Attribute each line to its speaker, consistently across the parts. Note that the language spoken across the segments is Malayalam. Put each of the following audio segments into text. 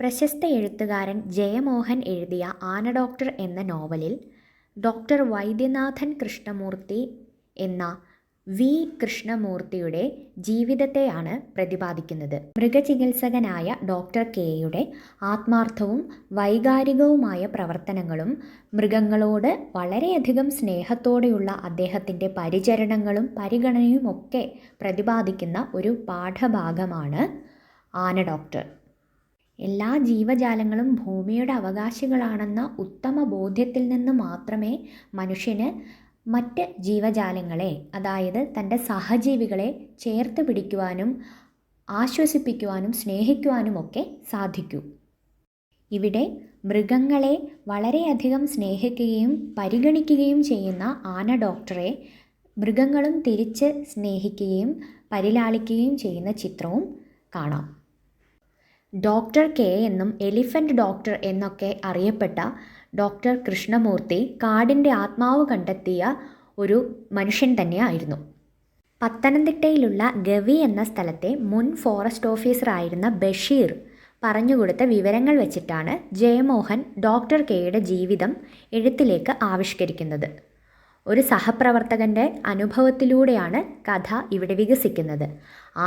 Speaker 1: പ്രശസ്ത എഴുത്തുകാരൻ ജയമോഹൻ എഴുതിയ ആന ഡോക്ടർ എന്ന നോവലിൽ ഡോക്ടർ വൈദ്യനാഥൻ കൃഷ്ണമൂർത്തി എന്ന വി കൃഷ്ണമൂർത്തിയുടെ ജീവിതത്തെയാണ് പ്രതിപാദിക്കുന്നത്. മൃഗചികിത്സകനായ ഡോക്ടർ കെയുടെ ആത്മാർത്ഥവും വൈകാരികവുമായ പ്രവർത്തനങ്ങളും മൃഗങ്ങളോട് വളരെയധികം സ്നേഹത്തോടെയുള്ള അദ്ദേഹത്തിൻ്റെ പരിചരണങ്ങളും പരിഗണനയുമൊക്കെ പ്രതിപാദിക്കുന്ന ഒരു പാഠഭാഗമാണ് ആന ഡോക്ടർ. എല്ലാ ജീവജാലങ്ങളും ഭൂമിയുടെ അവകാശികളാണെന്ന ഉത്തമ ബോധ്യത്തിൽ നിന്ന് മാത്രമേ മനുഷ്യന് മറ്റ് ജീവജാലങ്ങളെ, അതായത് തൻ്റെ സഹജീവികളെ ചേർത്ത് പിടിക്കുവാനും ആശ്വസിപ്പിക്കുവാനും സ്നേഹിക്കുവാനുമൊക്കെ സാധിക്കൂ. ഇവിടെ മൃഗങ്ങളെ വളരെയധികം സ്നേഹിക്കുകയും പരിഗണിക്കുകയും ചെയ്യുന്ന ആന ഡോക്ടറെ മൃഗങ്ങളും തിരിച്ച് സ്നേഹിക്കുകയും പരിലാളിക്കുകയും ചെയ്യുന്ന ചിത്രവും കാണാം. ഡോക്ടർ കെ എന്നും എലിഫൻ്റ് ഡോക്ടർ എന്നൊക്കെ അറിയപ്പെട്ട ഡോക്ടർ കൃഷ്ണമൂർത്തി കാടിൻ്റെ ആത്മാവ് കണ്ടെത്തിയ ഒരു മനുഷ്യൻ തന്നെയായിരുന്നു. പത്തനംതിട്ടയിലുള്ള ഗവി എന്ന സ്ഥലത്തെ മുൻ ഫോറസ്റ്റ് ഓഫീസറായിരുന്ന ബഷീർ പറഞ്ഞുകൊടുത്ത വിവരങ്ങൾ വെച്ചിട്ടാണ് ജയമോഹൻ ഡോക്ടർ കെയുടെ ജീവിതം എഴുത്തിലേക്ക് ആവിഷ്കരിക്കുന്നത്. ഒരു സഹപ്രവർത്തകൻ്റെ അനുഭവത്തിലൂടെയാണ് കഥ ഇവിടെ വികസിക്കുന്നത്.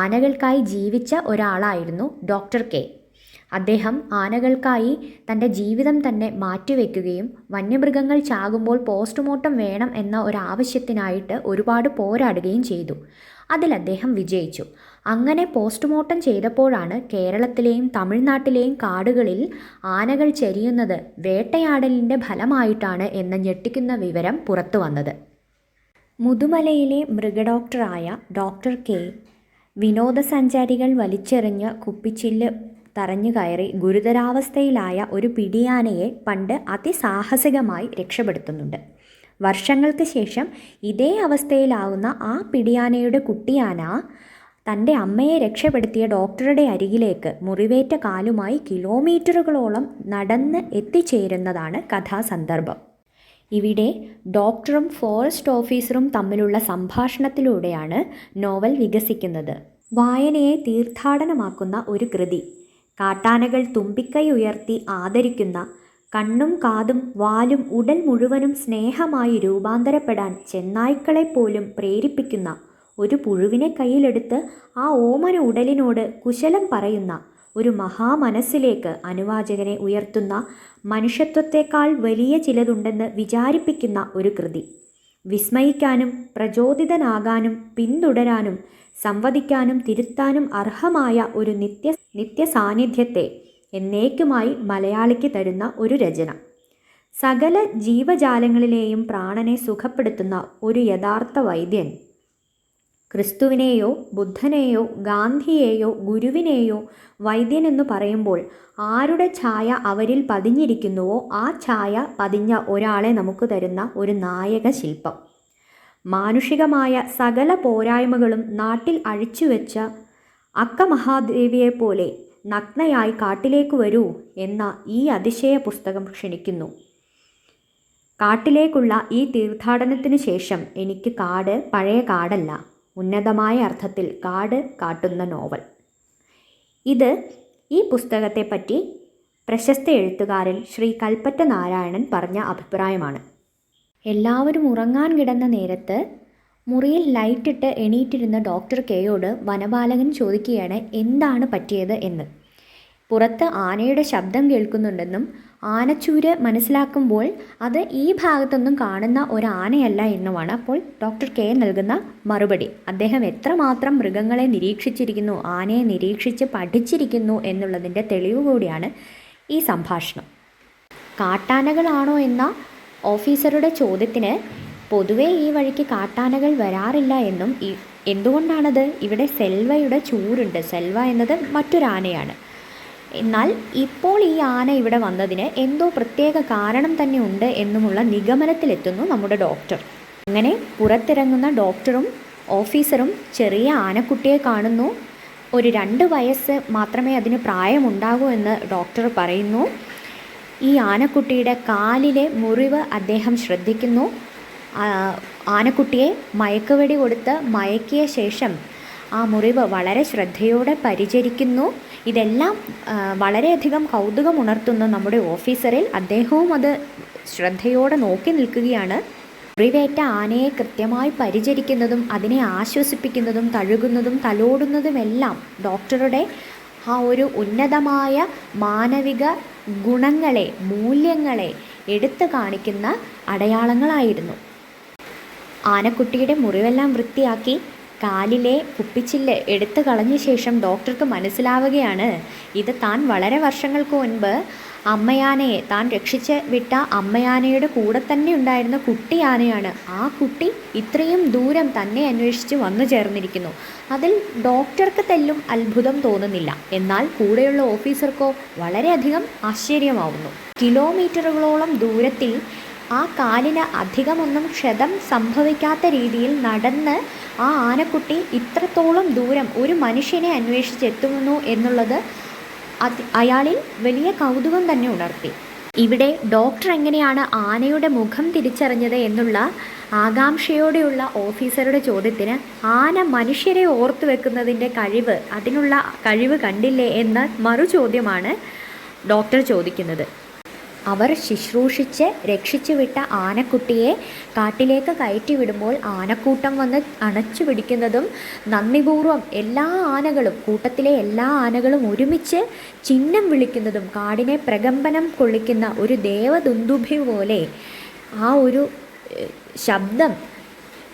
Speaker 1: ആനകൾക്കായി ജീവിച്ച ഒരാളായിരുന്നു ഡോക്ടർ കെ. അദ്ദേഹം ആനകൾക്കായി തൻ്റെ ജീവിതം തന്നെ മാറ്റിവെക്കുകയും വന്യമൃഗങ്ങൾ ചാകുമ്പോൾ പോസ്റ്റ്മോർട്ടം വേണം എന്ന ഒരാവശ്യത്തിനായിട്ട് ഒരുപാട് പോരാടുകയും ചെയ്തു. അതിൽ അദ്ദേഹം വിജയിച്ചു. അങ്ങനെ പോസ്റ്റ്മോർട്ടം ചെയ്തപ്പോഴാണ് കേരളത്തിലെയും തമിഴ്നാട്ടിലെയും കാടുകളിൽ ആനകൾ ചരിയുന്നത് വേട്ടയാടലിൻ്റെ ഫലമായിട്ടാണ് എന്ന ഞെട്ടിക്കുന്ന വിവരം പുറത്തു വന്നത്. മുതുമലയിലെ മൃഗഡോക്ടറായ ഡോക്ടർ കെ വിനോദസഞ്ചാരികൾ വലിച്ചെറിഞ്ഞ കുപ്പിച്ചില്ല് തറഞ്ഞു കയറി ഗുരുതരാവസ്ഥയിലായ ഒരു പിടിയാനയെ പണ്ട് അതിസാഹസികമായി രക്ഷപ്പെടുത്തുന്നുണ്ട്. വർഷങ്ങൾക്ക് ശേഷം ഇതേ അവസ്ഥയിലാവുന്ന ആ പിടിയാനയുടെ കുട്ടിയാന തൻ്റെ അമ്മയെ രക്ഷപ്പെടുത്തിയ ഡോക്ടറുടെ അരികിലേക്ക് മുറിവേറ്റ കാലുമായി കിലോമീറ്ററുകളോളം നടന്ന് എത്തിച്ചേരുന്നതാണ് കഥാസന്ദർഭം. ഇവിടെ ഡോക്ടറും ഫോറസ്റ്റ് ഓഫീസറും തമ്മിലുള്ള സംഭാഷണത്തിലൂടെയാണ് നോവൽ വികസിക്കുന്നത്. വായനയെ തീർത്ഥാടനമാക്കുന്ന ഒരു കൃതി. കാട്ടാനകൾ തുമ്പിക്കൈ ഉയർത്തി ആദരിക്കുന്ന, കണ്ണും കാതും വാലും ഉടൽ മുഴുവനും സ്നേഹമായി രൂപാന്തരപ്പെടാൻ ചെന്നായ്ക്കളെപ്പോലും പ്രേരിപ്പിക്കുന്ന ഒരു പുഴുവിനെ കയ്യിലെടുത്ത് ആ ഓമന ഉടലിനോട് കുശലം പറയുന്ന ഒരു മഹാമനസ്സിലേക്ക് അനുവാചകനെ ഉയർത്തുന്ന, മനുഷ്യത്വത്തെക്കാൾ വലിയ ചിലതുണ്ടെന്ന് വിചാരിപ്പിക്കുന്ന ഒരു കൃതി. വിസ്മയിക്കാനും പ്രചോദിതനാകാനും പിന്തുടരാനും സംവദിക്കാനും തിരുത്താനും അർഹമായ ഒരു നിത്യ സാന്നിധ്യത്തെ എന്നേക്കുമായി മലയാളിക്ക് തരുന്ന ഒരു രചന. സകല ജീവജാലങ്ങളിലെയും പ്രാണനെ സുഖപ്പെടുത്തുന്ന ഒരു യഥാർത്ഥ വൈദ്യൻ. ക്രിസ്തുവിനെയോ ബുദ്ധനെയോ ഗാന്ധിയെയോ ഗുരുവിനെയോ വൈദ്യനെന്നു പറയുമ്പോൾ ആരുടെ ഛായ അവരിൽ പതിഞ്ഞിരിക്കുന്നുവോ ആ ഛായ പതിഞ്ഞ ഒരാളെ നമുക്ക് തരുന്ന ഒരു നായക ശില്പം. മാനുഷികമായ സകല പോരായ്മകളും നാട്ടിൽ അഴിച്ചുവെച്ച അക്കമഹാദേവിയെപ്പോലെ നഗ്നയായി കാട്ടിലേക്ക് വരൂ എന്ന ഈ അതിശയ പുസ്തകം ക്ഷണിക്കുന്നു. കാട്ടിലേക്കുള്ള ഈ തീർത്ഥാടനത്തിനു ശേഷം എനിക്ക് കാട് പഴയ കാടല്ല, ഉന്നതമായ അർത്ഥത്തിൽ കാട് കാട്ടുന്ന നോവൽ. ഇത് ഈ പുസ്തകത്തെപ്പറ്റി പ്രശസ്ത എഴുത്തുകാരൻ ശ്രീ കൽപ്പറ്റ നാരായണൻ പറഞ്ഞ അഭിപ്രായമാണ്. എല്ലാവരും ഉറങ്ങാൻ കിടന്ന നേരത്ത് മുറിയിൽ ലൈറ്റിട്ട് എണീറ്റിരുന്ന ഡോക്ടർ കെയോട് വനപാലകൻ ചോദിക്കുകയാണ് എന്താണ് പറ്റിയത് എന്ന്. പുറത്ത് ആനയുടെ ശബ്ദം കേൾക്കുന്നുണ്ടെന്നും ആനച്ചൂര് മനസ്സിലാക്കുമ്പോൾ അത് ഈ ഭാഗത്തൊന്നും കാണുന്ന ഒരു ആനയല്ല എന്നുമാണ് അപ്പോൾ ഡോക്ടർ കെ നൽകുന്ന മറുപടി. അദ്ദേഹം എത്രമാത്രം മൃഗങ്ങളെ നിരീക്ഷിച്ചിരിക്കുന്നു, ആനയെ നിരീക്ഷിച്ച് പഠിച്ചിരിക്കുന്നു എന്നുള്ളതിൻ്റെ തെളിവ് കൂടിയാണ് ഈ സംഭാഷണം. കാട്ടാനകളാണോ എന്ന ഓഫീസറുടെ ചോദ്യത്തിന് പൊതുവേ ഈ വഴിക്ക് കാട്ടാനകൾ വരാറില്ല എന്നും എന്തുകൊണ്ടാണത്, ഇവിടെ സെൽവയുടെ ചൂരുണ്ട്. സെൽവ എന്നത് മറ്റൊരാനയാണ്. എന്നാൽ ഇപ്പോൾ ഈ ആന ഇവിടെ വന്നതിന് എന്തോ പ്രത്യേക കാരണം തന്നെ ഉണ്ട് എന്നുമുള്ള നിഗമനത്തിലെത്തുന്നു നമ്മുടെ ഡോക്ടർ. അങ്ങനെ പുറത്തിറങ്ങുന്ന ഡോക്ടറും ഓഫീസറും ചെറിയ ആനക്കുട്ടിയെ കാണുന്നു. ഒരു 2 വയസ്സ് മാത്രമേ അതിന് പ്രായമുണ്ടാകൂ എന്ന് ഡോക്ടർ പറയുന്നു. ഈ ആനക്കുട്ടിയുടെ കാലിലെ മുറിവ് അദ്ദേഹം ശ്രദ്ധിക്കുന്നു. ആനക്കുട്ടിയെ മയക്കുവെടി കൊടുത്ത് മയക്കിയ ശേഷം ആ മുറിവ് വളരെ ശ്രദ്ധയോടെ പരിചരിക്കുന്നു. ഇതെല്ലാം വളരെയധികം കൗതുകമുണർത്തുന്ന നമ്മുടെ ഓഫീസറിൽ അദ്ദേഹവും അത് ശ്രദ്ധയോടെ നോക്കി നിൽക്കുകയാണ്. മുറിവേറ്റ ആനയെ കൃത്യമായി പരിചരിക്കുന്നതും അതിനെ ആശ്വസിപ്പിക്കുന്നതും തഴുകുന്നതും തലോടുന്നതുമെല്ലാം ഡോക്ടറുടെ ആ ഒരു ഉന്നതമായ മാനവിക ഗുണങ്ങളെ, മൂല്യങ്ങളെ എടുത്തു കാണിക്കുന്ന അടയാളങ്ങളായിരുന്നു. ആനക്കുട്ടിയുടെ മുറിവെല്ലാം വൃത്തിയാക്കി കാലിലെ കുപ്പിച്ചില്ല് എടുത്തു കളഞ്ഞ ശേഷം ഡോക്ടർക്ക് മനസ്സിലാവുകയാണ്, ഇത് താൻ വളരെ വർഷങ്ങൾക്ക് മുൻപ് അമ്മയാനയെ, താൻ രക്ഷിച്ച് വിട്ട അമ്മയാനയുടെ കൂടെ തന്നെ ഉണ്ടായിരുന്ന കുട്ടി ആനയാണ്. ആ കുട്ടി ഇത്രയും ദൂരം തന്നെ അന്വേഷിച്ച് വന്നു ചേർന്നിരിക്കുന്നു. അതിൽ ഡോക്ടർക്ക് തെല്ലും അത്ഭുതം തോന്നുന്നില്ല. എന്നാൽ കൂടെയുള്ള ഓഫീസർക്കോ വളരെയധികം ആശ്ചര്യമാവുന്നു. കിലോമീറ്ററുകളോളം ദൂരത്തിൽ ആ കാലിന് അധികമൊന്നും ക്ഷതം സംഭവിക്കാത്ത രീതിയിൽ നടന്ന് ആ ആനക്കുട്ടി ഇത്രത്തോളം ദൂരം ഒരു മനുഷ്യനെ അന്വേഷിച്ചെത്തുന്നു എന്നുള്ളത് അയാളിൽ വലിയ കൗതുകം തന്നെ ഉണർത്തി. ഇവിടെ ഡോക്ടർ എങ്ങനെയാണ് ആനയുടെ മുഖം തിരിച്ചറിഞ്ഞത് എന്നുള്ള ആകാംക്ഷയോടെയുള്ള ഓഫീസറുടെ ചോദ്യത്തിന് ആന മനുഷ്യരെ ഓർത്തു വെക്കുന്നതിൻ്റെ അതിനുള്ള കഴിവ് കണ്ടില്ലേ എന്ന മറു ചോദ്യമാണ് ഡോക്ടർ ചോദിക്കുന്നത്. അവർ ശുശ്രൂഷിച്ച് രക്ഷിച്ചു വിട്ട ആനക്കുട്ടിയെ കാട്ടിലേക്ക് കയറ്റി വിടുമ്പോൾ ആനക്കൂട്ടം വന്ന് അണച്ചു പിടിക്കുന്നതും നന്ദിപൂർവ്വം എല്ലാ ആനകളും, കൂട്ടത്തിലെ എല്ലാ ആനകളും ഒരുമിച്ച് ചിഹ്നം വിളിക്കുന്നതും കാടിനെ പ്രകമ്പനം കൊള്ളിക്കുന്ന ഒരു ദേവദുന്ദുഭി പോലെ ആ ഒരു ശബ്ദം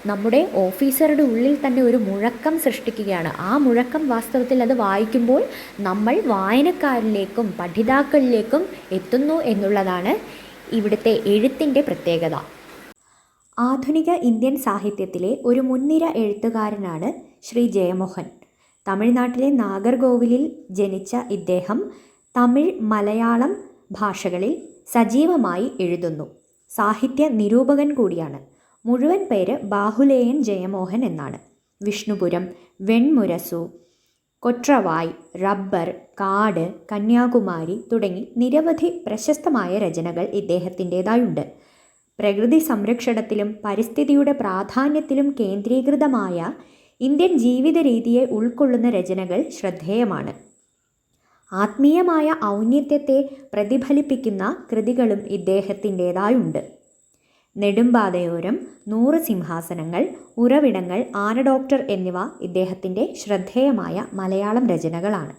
Speaker 1: നമ്മുടെ ഓഫീസറുടെ ഉള്ളിൽ തന്നെ ഒരു മുഴക്കം സൃഷ്ടിക്കുകയാണ്. ആ മുഴക്കം വാസ്തവത്തിൽ അത് വായിക്കുമ്പോൾ നമ്മൾ വായനക്കാരിലേക്കും പഠിതാക്കളിലേക്കും എത്തുന്നു എന്നുള്ളതാണ് ഇവിടുത്തെ എഴുത്തിൻ്റെ പ്രത്യേകത. ആധുനിക ഇന്ത്യൻ സാഹിത്യത്തിലെ ഒരു മുൻനിര എഴുത്തുകാരനാണ് ശ്രീ ജയമോഹൻ. തമിഴ്നാട്ടിലെ നാഗർകോവിലിൽ ജനിച്ച ഇദ്ദേഹം തമിഴ്, മലയാളം ഭാഷകളിൽ സജീവമായി എഴുതുന്നു. സാഹിത്യ നിരൂപകൻ കൂടിയാണ്. മുഴുവൻ പേര് ബാഹുലേയൻ ജയമോഹൻ എന്നാണ്. വിഷ്ണുപുരം, വെൺമുരസു, കൊട്രവായ്, റബ്ബർ, കാട്, കന്യാകുമാരി തുടങ്ങി നിരവധി പ്രശസ്തമായ രചനകൾ ഇദ്ദേഹത്തിൻ്റേതായുണ്ട്. പ്രകൃതി സംരക്ഷണത്തിലും പരിസ്ഥിതിയുടെ പ്രാധാന്യത്തിലും കേന്ദ്രീകൃതമായ ഇന്ത്യൻ ജീവിത രീതിയെ ഉൾക്കൊള്ളുന്ന രചനകൾ ശ്രദ്ധേയമാണ്. ആത്മീയമായ ഔന്നത്യത്തെ പ്രതിഫലിപ്പിക്കുന്ന കൃതികളും ഇദ്ദേഹത്തിൻ്റേതായുണ്ട്. നെടുമ്പാതയോരം, 100 സിംഹാസനങ്ങൾ, ഉറവിടങ്ങൾ, ആന ഡോക്ടർ എന്നിവ ഇദ്ദേഹത്തിൻ്റെ ശ്രദ്ധേയമായ മലയാളം രചനകളാണ്.